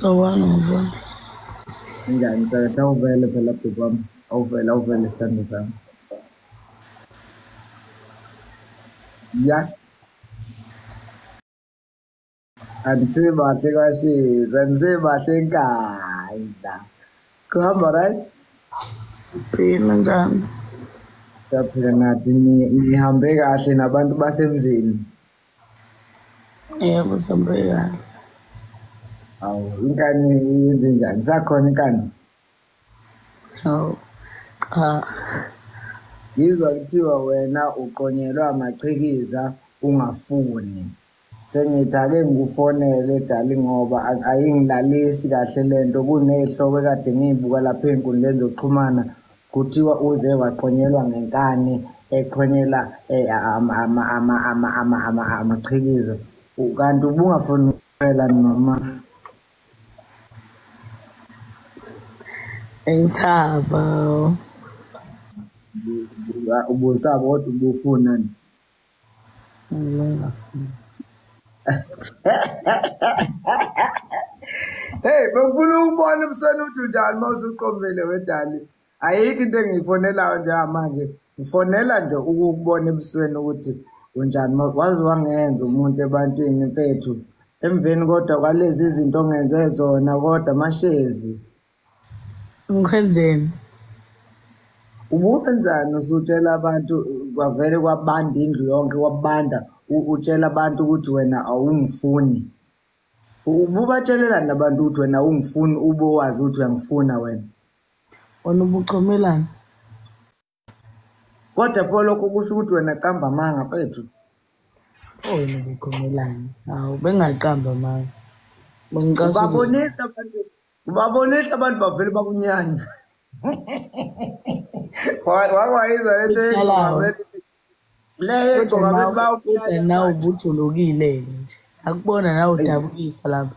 Sawubona mfowethu. Njani phela awuvele phela bhuti wami awuvele sithando sami ya angisebahle kwashisa angisebahle enkandla kuhamba right Phila njani? saphela nathi nihambe kahle nabantu basemzini Yebo sambe kahle. awu inkani yenze njani sakhona inkani Hawu. Cha. ngizwa kuthiwa wena uqonyelwa amaqhikiza ungafuni sengithi ake ngikufonele dali ngoba ayingilalisi kahle lento kuney'hlobo ekade ngiyibuka lapha ey'nkundleni zokuxhumana kuthiwa uze waqonyelwa ngenkani eqhonyela amaqhikiza kanti ubungafuni ukuphela noma Engisaba. ubusaba kodwa ubufunani Ngingafuni. hey bengifuna ukubona ebusweni ukuthi udali uma usuqombele wedali ayikho into engiyifonelayo njengamanje ngifonela nje ukukubona ebusweni ukuthi unjani waze wangenza umuntu ebantwini mfethu emveni kodwa kwalezi izinto ongenze zona kodwa amashezi Ngikwenzeni? ubenzani usutshela abantu kwavele kwabanda indlu yonke kwabanda utshela abantu ukuthi wena awungifuni ububatshelela nabantu ukuthi wena awungifuni ube wazi ukuthi uyangifuna wena Wena ubuchomelana? kodwa pho lokho kusho ukuthi wena qamba amanga mfethu Wena ubuchomelana. Hawu bengaqamba manje. Bengicasuka. ubabonisa abantu bavele bakunyanya wakwayizwa lento leyo egcoka Kodwa nawe ubujulukile nje. Akubona nawe udabukisa lapha.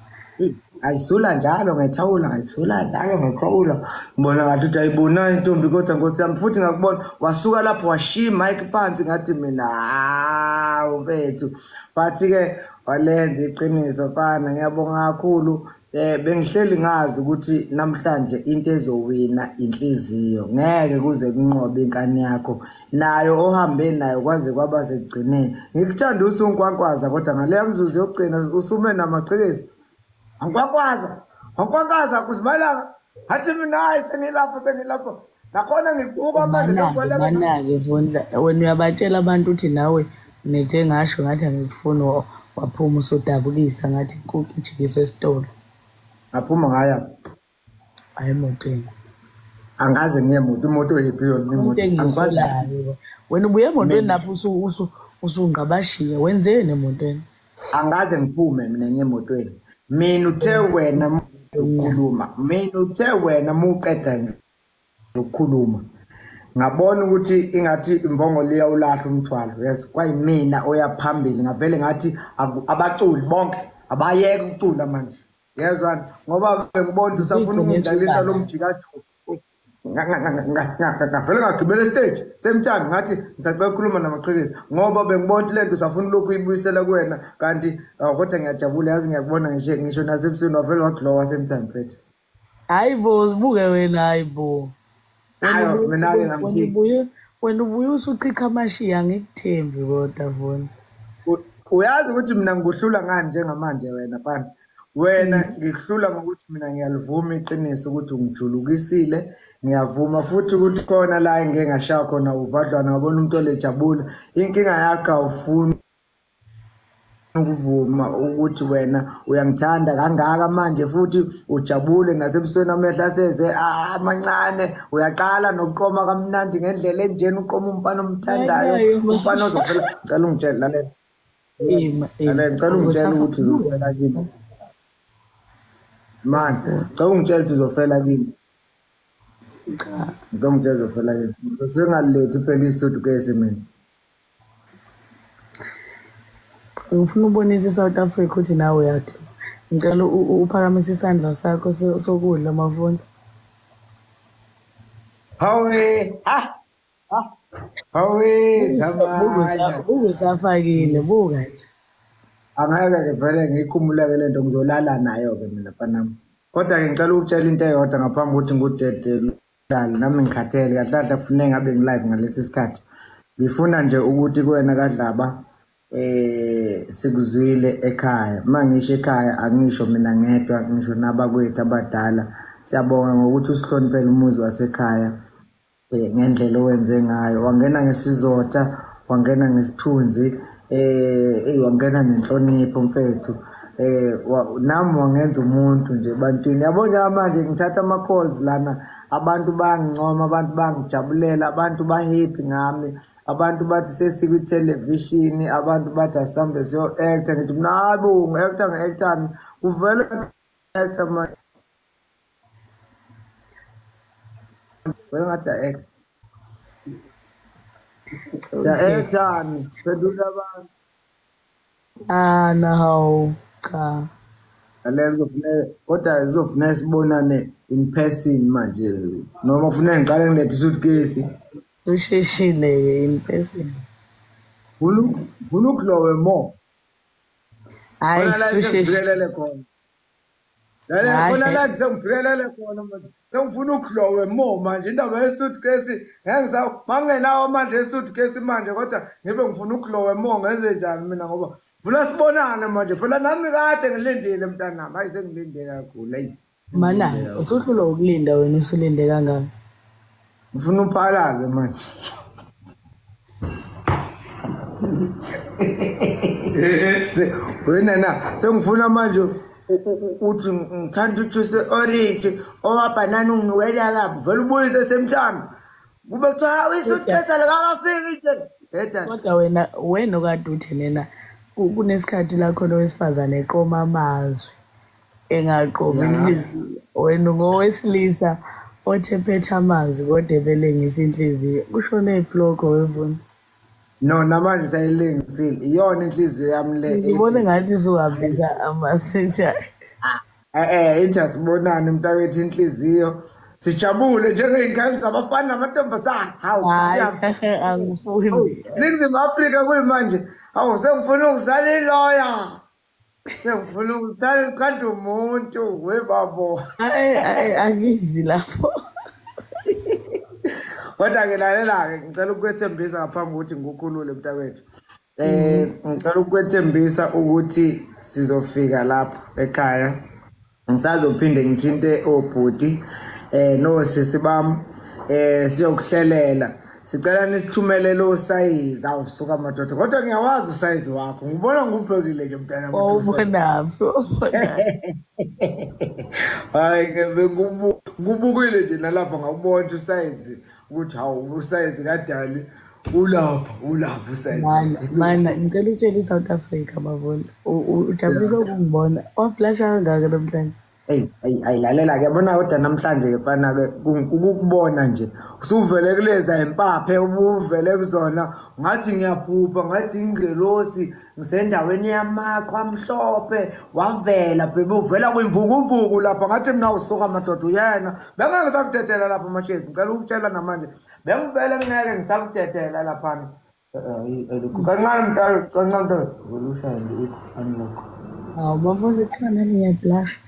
ayisula njalo ngethawula ngayisula njalo ngethawula ngibona ngathi uthi ayibona intombi kodwa nkosi yami futhi ngakubona wasuka lapho washiya mic phansi ngathi mina hawu mfethu bathi-ke walenza iqiniso fana ngiyabonga kakhulu bengihleli ngazi ukuthi namhlanje into ezowina inhliziyo ngeke kuze kunqobe inkani yakho nayo ohambe nayo kwaze kwaba sekugcineni ngikuthanda usungwankwaza kodwa ngaleya mzuzu yokugcina usume namaqhekezi angikwankwaza kuzibalanga athi mina hayi sengilapho nakhona ngikubuka manje Manake Vundla wena uyabatshela abantu ukuthi nawe nethe ngasho ngathi angikufuni waphuma usodabukisa ngathi inkukhu ijikiswe esitolo. ngaphuma ngaya Ayemotweni. angaze ngiyemoto imoto yiphi yona imoto angikwazi. Wena ubuye emotweni lapho usungqabashiya wenzeni emotweni? angaze ngiphume mina ngiyemotweni mina uthe wena ukukhuluma mina uthe wena muqeda ukukhuluma ngabona ukuthi ingathi imbongo liya ulahla umthwalo yes kwayimina oyaphambili ngavele ngathi abaculi bonke abayeke ukucula manje yezwani ngoba ngibona usafuna ukungidlalisa lo mjikajo ngavele ngagibela stage same time ngathi ngisacela ukukhuluma namaqhekezi ngoba bengibona lento usafuna lokhu uyibuyisela kuwena kanti kodwa ngiyajabula yazi ngiyakubona ngisho nasebusweni wavele waglowa same time mfethu Hayibo sibuke wena hayibo. hayo mina-ke ngamthini Wena ubuye usuchikha amashiya ngikuthembi kodwa Vundla. uyazi ukuthi mina ngikuhlula ngani njengamanje wena fana wena ngikuhlula ngokuthi mina ngiyalivuma iqiniso ukuthi ungijulukisile ngiyavuma futhi ukuthi khona la engeke ngashaya khona uvadlwana ngabona umuntu olejabula inkinga yakho awufuni ukuvuma ukuthi wena uyangithanda kangaka manje futhi ujabule nasebusweni amehla aseze amancane uyaqala nokuqoma kamnandi ngendlela enjeni uqoma umfana omthandayo umfana ozovela ngicela ungitshele lalela ngicela ungitshele ukuthi uzofela kimi mani ngicela ungitshele ukuthi uzofela kimi Cha. ngicela ungitshele uzofela kimi sengalethi phela isudukesi mina Ngifuna ubonisa iSouth Africa ukuthi nawe uyaduma. Ngicela uphakamise isandla sakho sokudla Mavundla. hawe hawe zamanya Ubusafakile buka nje. angeke ke vele ngiyikhumuleke lento ngizolala nayo ke mina fanami Kodwa-ke ngicela ukutshela into eyodwa ngaphambi kokuthi ngudede dali nami ngikhathele kahlahla kufuneka ngabe ngi-live ngalesi sikhathi. Ngifuna nje ukuthi kuwena kaDlaba sikuzwile ekhaya. Uma ngisho ekhaya angisho mina ngedwa ngisho nabakwethu abadala. Siyabonga ngokuthi usihloniphele umuzi wasekhaya ngendlela owenze ngayo. Wangena ngesizotha, wangena ngesithunzi, wangena nenhlonipho mfethu. Nami wangenza umuntu nje ebantwini. Yabo nje manje ngithatha ama-calls lana, abantu bangincoma, abantu bangijabulela, abantu bahappy ngami, abantu bathi sesikwi-television, abantu bathi asihambe siyo-actor. Ngithi mina hayi ngi-actor ngi-actor uvele actor manje. Vele ngathi actor. Ya-actor-ni phendula abantu. No, cha. Kodwa kuzofuneka sibonane in person manje noma kufuneka ngiqale ngilethe isuitcase. Usheshile in person. Funa ukulowe mo. Hayi Ngibhekelele khona. Khona la ngizongibhekelele khona manje. Sengifuna ukulowe mo manje indaba yesuitcase mangenawo manje esuitcase manje kodwa ngibe ngifuna ukulowe mo ngenze njani mina ngoba funa sibonane manje phela nami kade ngilindile mntanami hayi sengilinde kakhulu hayi. Mana usuhlula ukulinda wena usulinde kangaka. Ngifuna uphalaze manje. Wena na sengifuna manje uthi ngithanda ujuice orange owabanana ungiwela kabi vele ubuyise semthamo kube kuthiwa isuitcase likakafiki nje. Kodwa wena okade uthi nena kunesikhathi la khona owesifazane eqoma amazwi engaqomi inhliziyo. Wena ngowesilisa othephethe amazwi kodwa ebelengisa inhliziyo. Kushone ifloko wevuna. No namanje sayilengisile iyona inhliziyo yami le. Ngibone ngathi usuhambisa amasenja. Ithi asibonane mntakwethu inhliziyo. Sijabule njengey'ngane zabafana namantombazane. Hawu angifuni. Ningizimu Afrika kuyimanje. Hawu sengifuna ukuzala iloya. Sengifuna ukuzala kanti umuntu webabo. Angizi lapho. Kodwa-ke lalela-ke ngicela ukukwethembisa ngaphambi kokuthi ngikukhulule mntakwethu. Ngicela ukukwethembisa ukuthi sizofika lapho ekhaya. Ngisazophinde ngithinte obhuti nosisi bami siyokuhlelela. Sicela nisithumele lo size awusuka madoda. Kodwa ngiyawazi usize wakho. Ngibona ngubhekile nje mntana wami. Ubonapho. Hayi ngubukile nje nalapha ngawubona usize ukuthi hawu usize kadali ulapha usize. Mana ngicela utshela iSouth Africa bavona. Ujabulisa ukungibona. Waflasha kangaka namhlanje. Lalela ke bona kodwa namhlanje ke fana ke ukukubona nje usuvele kuleza impaphe ubuvele kuzona ngathi ngiyaphupha ngathi ingelosi ngisendaweni yamaqhwa amhlophe wavela bebe uvela kwimvukuvuku lapha ngathi mina usuka madoda uyena bengeke ngisakudedela lapha mashezi ngicela ukutshela namanje bengivele ngeke ngisakudedela lapha kancane mntana kancane ulusha nje uthi unlock bafuna ukuthana ngiyablash.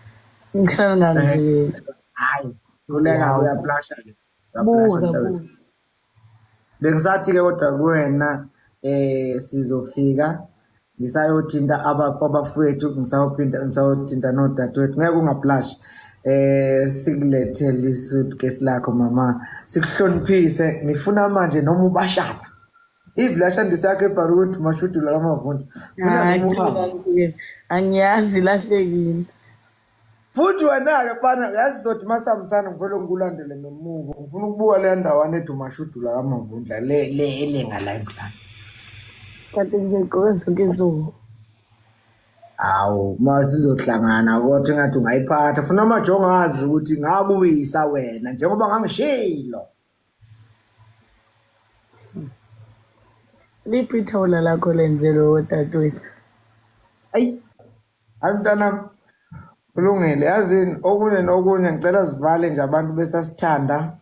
Ngangizwile. Hayi, kuleka uyablasha ke. Buka. Bengisathi ke kodwa kuwena sizofika ngisayothinta abafowethu ngisayothinta nodadewethu ngeke ungablash. Sikulethele isuitcase lakho mama. Sikuhloniphise ngifuna manje noma ubashaza. Iblasha ndisakhe eBaruti mashudu la kamavunja. Angiyazi lahlekile. Futhi wena-ke fana yazi sothi masamsana ngivele ngikulandele nomuvo ngifuna ukubuka le ndawana edumashudu la kamavundla le elenga la emhlanje. Kanti ngigqoke zonke insuku. Hawu masizohlangana kodwa engathi ungayiphatha funa amajongo azi ukuthi ngakuyisa wena njengoba ngangishilo. Liphi ithawula lakho lenzelo wodadewethu? Ayi mntanami kulungile yazini okunye nokunye ngicela sivale nje abantu besasithanda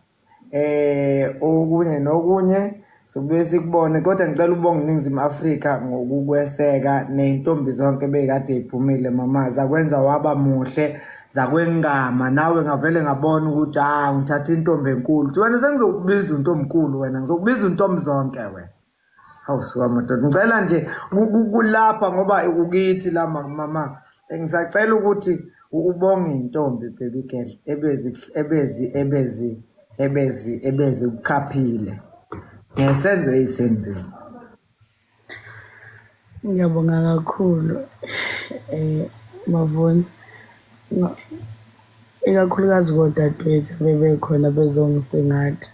okunye nokunye sokubuye sikubone kodwa ngicela ubonge iNingizimu Afrika ngokukweseka nentombi zonke bekade iphumile mama zakwenza waba muhle zakwengama nawe ngavele ngabona ukuthi ngithatha intombi enkulu wena sengizokubiza untombikulu wena ngizokubiza intombi zonke wena awusuka madoda ngicela nje kulapha ngoba ukithi la mama ngisacela ukuthi ubonge intombi baby girl ebezi ukhaphile ngesenzo esenzile. Ngiyabonga kakhulu Mavunzi ikakhulukazi kodadewethu bebekhona bezongisingatha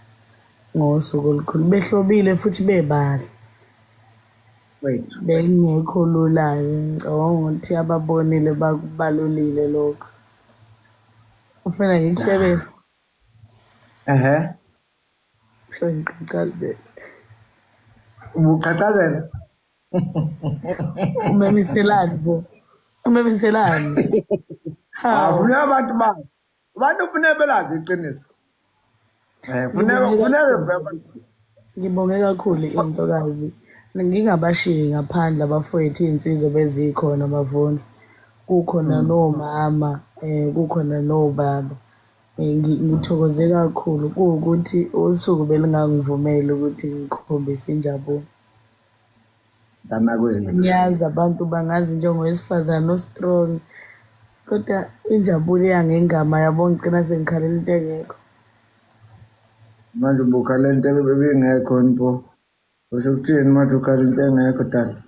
ngosuku olukhulu behlobile futhi bebahle Wethu bengekho lula-ke ngicabanga ukuthi ababonile bakubalulile lokho ufuna ngikuhlebele ngiqhaqhazela ubuqhaqhazela umemiselani bo umemiselani Funeka abantu kufuneka belazi iqiniso. Funeka ngibonge kakhulu intokazi ngingabashiyi ngaphandle abafowethu iy'nsizwa bezikhona Mavunzi kukhona nomama kukhona nobaba ngithokoze kakhulu kuwukuthi usuku belingangivumeli ukuthi ngikhombise injabulo ngiyazi abantu bangazi njengowesifazane ostrong kodwa injabulo yangengama yabo ngicina sengikhalela into engekho manje ubukhala into ebingekho npo usho ukuthini manje ukhala into engekho dala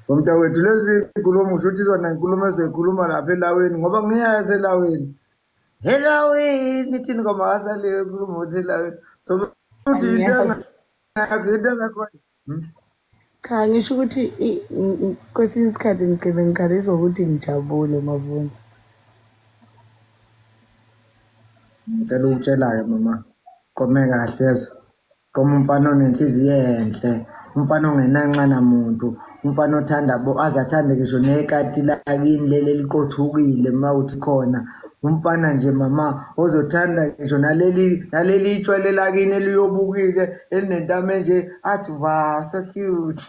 Umntakwethu lezi inkulumo usho ukuthi zona inkulumo ezikhuluma lapha elaweni ngoba ngiyazi elaweni thini ngoba asaliwe inkulumo uthi elaweni so uthi into engekho cha ngisho ukuthi kwesinye isikhathi ngigcine ngikhalisa ukuthi ngijabule Mavunzi ngicela ukutshela-ke mama qome kahle yezo qoma umfana onenhliziyo enhle umfana ongenanxana muntu umfana othanda azathande ngisho nekati lakini leli liqothukile mawuthi khona umfana nje mama ozothanda ngisho naleli itshwele lakini eliyobukile elinentame nje athi wow so cute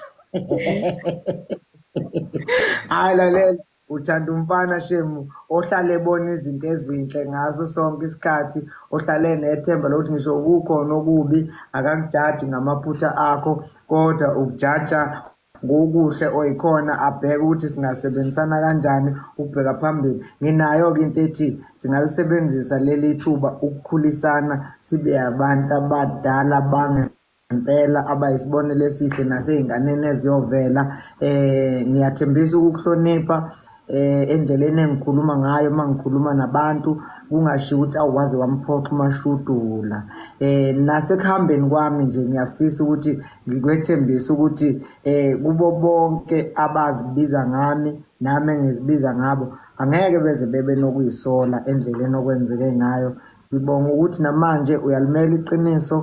lalela uthanda umfana shemu ohlale ebona izinto ezinhle ngaso sonke isikhathi ohlale nethemba lokuthi ngisho kukhona okubi akakujaji ngamaphutha akho kodwa ukujaja ngokuhle oyikhona abheke ukuthi singasebenzisana kanjani ubheka phambili nginayo-ke into ethi singalisebenzisa leli thuba ukukhulisana sibe abantu abadala bangempela abayisibonelo esihle nasey'nganeni eziyovela ngiyathembisa ukukuhlonipha endleleni engikhuluma ngayo mangikhuluma nabantu kungashiwo ukuthi awuwazi wamphoxa umashudula nasekuhambeni kwami nje ngiyafisa ukuthi ngikwethembisa ukuthi kubo bonke abazibiza ngami nami engizibiza ngabo angeke beze bebe nokuyisola endleleni okwenzeke ngayo ngibonga ukuthi namanje uyalimela iqiniso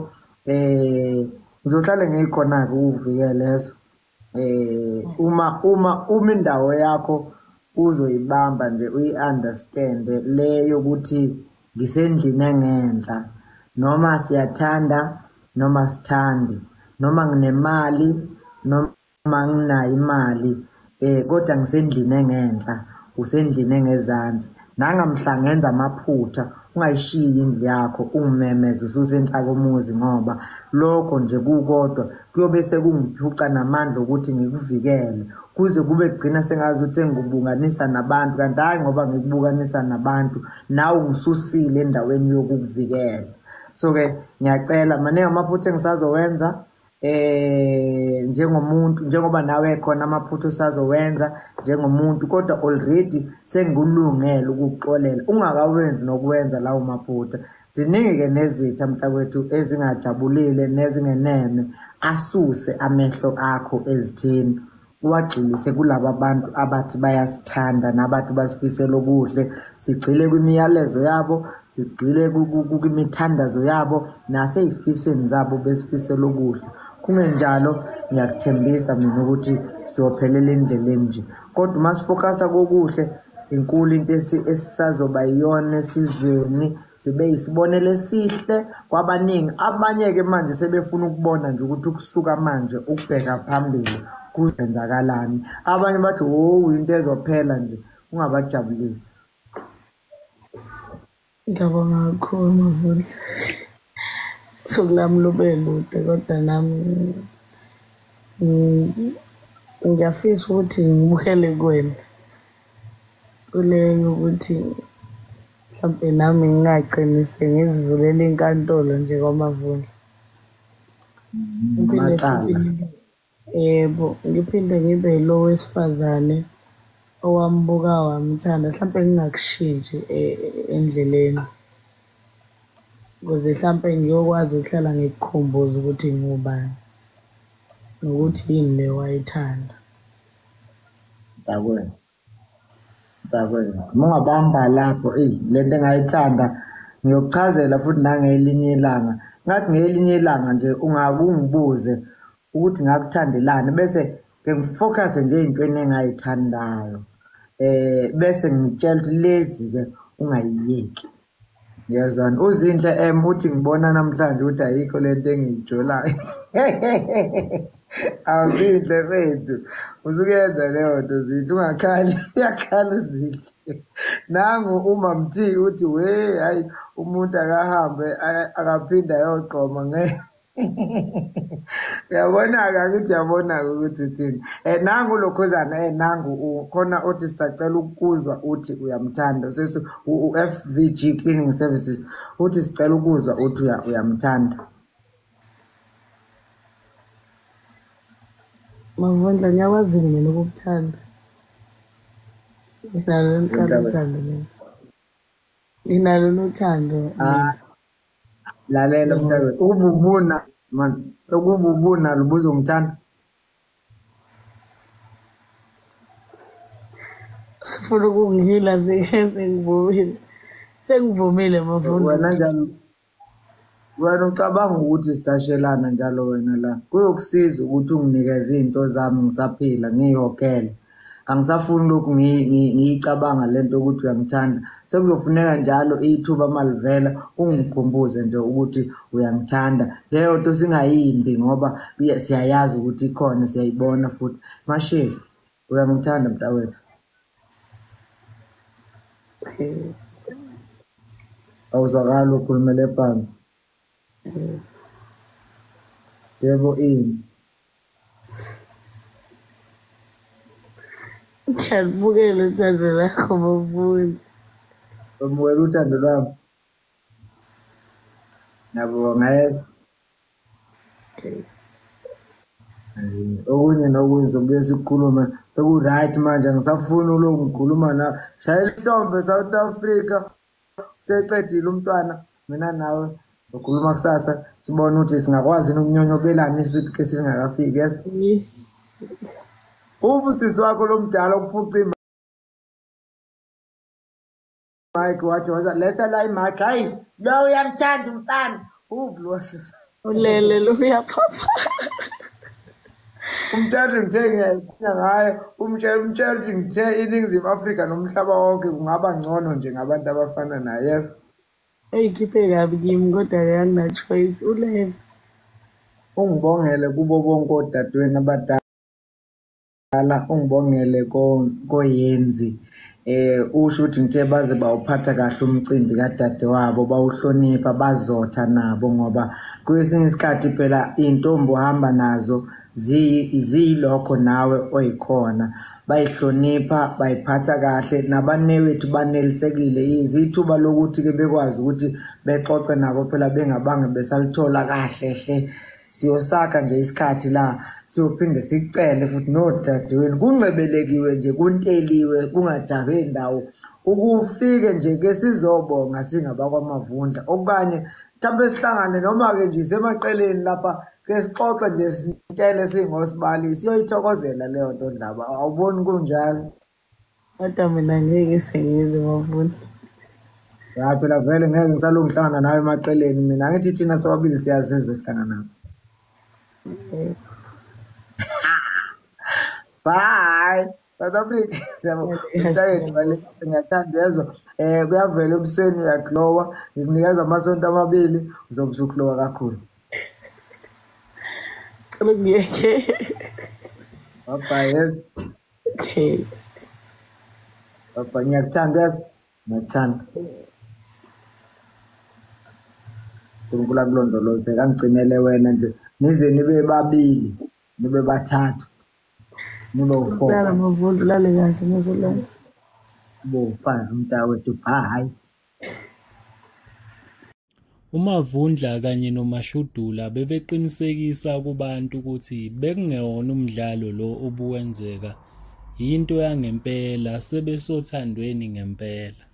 ngizohlale ngikhona-ke ukuvikela lezo uma indawo yakho uzoyibamba nje uyi-understand le yokuthi ngisendlini engenhla noma siyathanda noma sithandi noma nginemali noma nginayo imali kodwa ngisendlini engenhla usendlini engezansi nangamhla ngenza amaphutha ungayishiyi indlu yakho ungimemeze ususenhla komuzi ngoba lokho nje kukodwa kuyobe sekungiphuca namandla ukuthi ngikuvikele kuze kube kugcina sengazi ukuthi ngikubunganisa nabantu kanti hayi ngoba ngikubukanisa nabantu nawe ungisusile endaweni yokukuvikela so-ke ngiyacela maningi amaphutha engisazowenza njengomuntu njengoba nawe khona amaphutha usazowenza njengomuntu kodwa already sengikulungele ukukuxolela ungakawenzi nokuwenza lawo maphutha ziningi-ke nezitha mntakwethu ezingajabulile nezingeneme asuse amehlo akho ezitheni uwagxilise kulabo abantu abathi bayasithanda nabantu basifisela okuhle sigxile kwimiyalezo yabo sigxile kwimithandazo yabo nasey'fisweni zabo besifisela okuhle kungenjalo ngiyakuthembisa mina ukuthi siyophelela endleleni nje kodwa uma sifokasa kokuhle inkulu into esisazoba yiyona esizweni sibe isibonelo esihle kwabaningi. Abanye-ke manje sebefuna ukubona nje ukuthi ukusuka manje ukubheka phambili kuzenzakalani. Abanye bathi into ezophela nje, ungabajabulisi. Ngiyabonga kakhulu Mavundla. Usuku lami lube lude kodwa nami ngiyafisa ukuthi ngibukele kuwena kule ukuthi mhlawumbe nami ngingagcini sengizivulela inkantolo nje kwaMavundla. Ngiphinde futhi yebo, ngiphinde ngibe lo wesifazane owambuka wamthanda, mhlawumbe ngingakushintshi endleleni ukuze mhlawumbe ngiyokwazi ukuhlala ngikukhumbuza ukuthi ngubani nokuthi yini le wayithanda. Dakwena mungabamba lapho lento engayithanda ngiyokuchazela futhi nangelinye ilanga. Ngathi ngelinye ilanga nje ungakungibuze ukuthi ngakuthandelani bese ngifocus nje ezintweni engayithandayo. Bese ngitshela ukuthi lezi-ke ungayiyeki. Ngiyazana uZinhle uthi ngibona namhlanje ukuthi ayikho lento engiyijolayo. Awuzinhle fethu usukuyenza leyo nto Zinhle, ungakhali, uyakhala uZinhle. Nangu uMamthi uthi hayi umuntu akahambe akaphinde ayogqoma uyabona-ke akithi uyabona-ke ukuthi uthini. Nangu uLokhuzana nangu khona uthi sisacela ukuzwa uthi uyamthanda. U-FVG Cleaning Services uthi sicela ukuzwa uthi uyamthanda. Mavundla, ngiyakwazi mina ukukuthanda. Nginalo uthando mina. Nginalo uthando. Lalela mntakwethu, ububuna man, ukububuna lubuza ungithanda. Sifuna ukungihila sengivumile Mavundla. Wena njalo wena ucabanga ukuthi sisashelana njalo wena la kuyokusiza ukuthi unginikeze izinto zami ngisaphila ngiyihokele. Angisafuni lokhu ngiyicabanga lento ukuthi uyangithanda. Sekuzofuneka njalo ithuba malivela ungikhumbuze nje ukuthi uyangithanda. Leyo nto singayimbi ngoba siyayazi ukuthi ikhona, siyayibona futhi. Mashezi, uyangithanda mntakwethu. Awuzwakala ukhulumela ebhange. Yebo ini. Ngiyalibukela uthando lakho Mavundla. Ubukela uthando lwami. Ngiyabonga yes. Okunye nokunye sobuye sikhulume seku-right manje angisafuni uloku ngikhuluma nawe. Shayela ihlombe South Africa. Seqedile umntwana mina nawe ukhuluma kusasa sibone ukuthi singakwazi ukunyonyobelana isithuke singakafiki. Yes. Ubusisi wakho lomdala ukuphuca Mike wathi letha la iMic, hayi lo uyamthanda umfana. Ubulosisa ulele lo uyaphapha. Umtshela ngithe ngayo umtshela ngithe iNingizimu Afrika nomhlaba wonke kungaba ngcono nje ngabantu abafana naye. Yes. Eyikhiphe kabi kimi kodwa angina choice ulele. Ungibongele kubo bonke odadewenu abadala, ungibongele koyenzi. Usho ukuthi ngithe baze bawuphatha kahle umcimbi kadade wabo, bawuhlonipha, bazotha nabo ngoba kwesinye isikhathi phela intombi ohamba nazo ziyilokho nawe oyikhona. Bayihlonipha, bayiphatha kahle, nabanewethu banelisekile izithuba lokuthi-ke bekwazi ukuthi bexoxe nabo phela bengabange besalithola kahle hle. Siyosakha nje isikhathi la siyophinde sicele futhi nodadewenu kuncebelekiwe nje kunteliwe kungajahe indawo ukufike nje ke sizobonga singabakwaMavundla okanye mhlawumbe sihlangane noma-ke nje semaqeleni lapha ke sixoxe nje sitshele singosibali siyoyithokozela leyo nto Dlaba. Awuboni kunjalo? Kodwa mina ngeke sengize Mavundla. Ya phela vele ngeke ngisalungu ngihlangana nawe emaqeleni mina ngithi thina sobabili siyaziza ukuhlangana nawe. Bye. South Africa yabo umshayeli wale ngiyathanda yezwa kuyavela ebusweni uyaglowa ngikunikeza amasonto amabili uzobe usuglowa kakhulu Ngeke. Papa yes Okay. Papa ngiyakuthanda yezwa ngiyakuthanda uNkulunkulu akulondoloze kangigcinele wena nje nize nibe babili nibe bathathu nibe u4 Lala mavundu lale kahle muzolala. nibe u5 umntakwethu bye uMavundla kanye noMashudula bebeqinisekisa kubantu ukuthi bekungewona umdlalo lo obuwenzeka, yinto yangempela, sebesothandweni ngempela.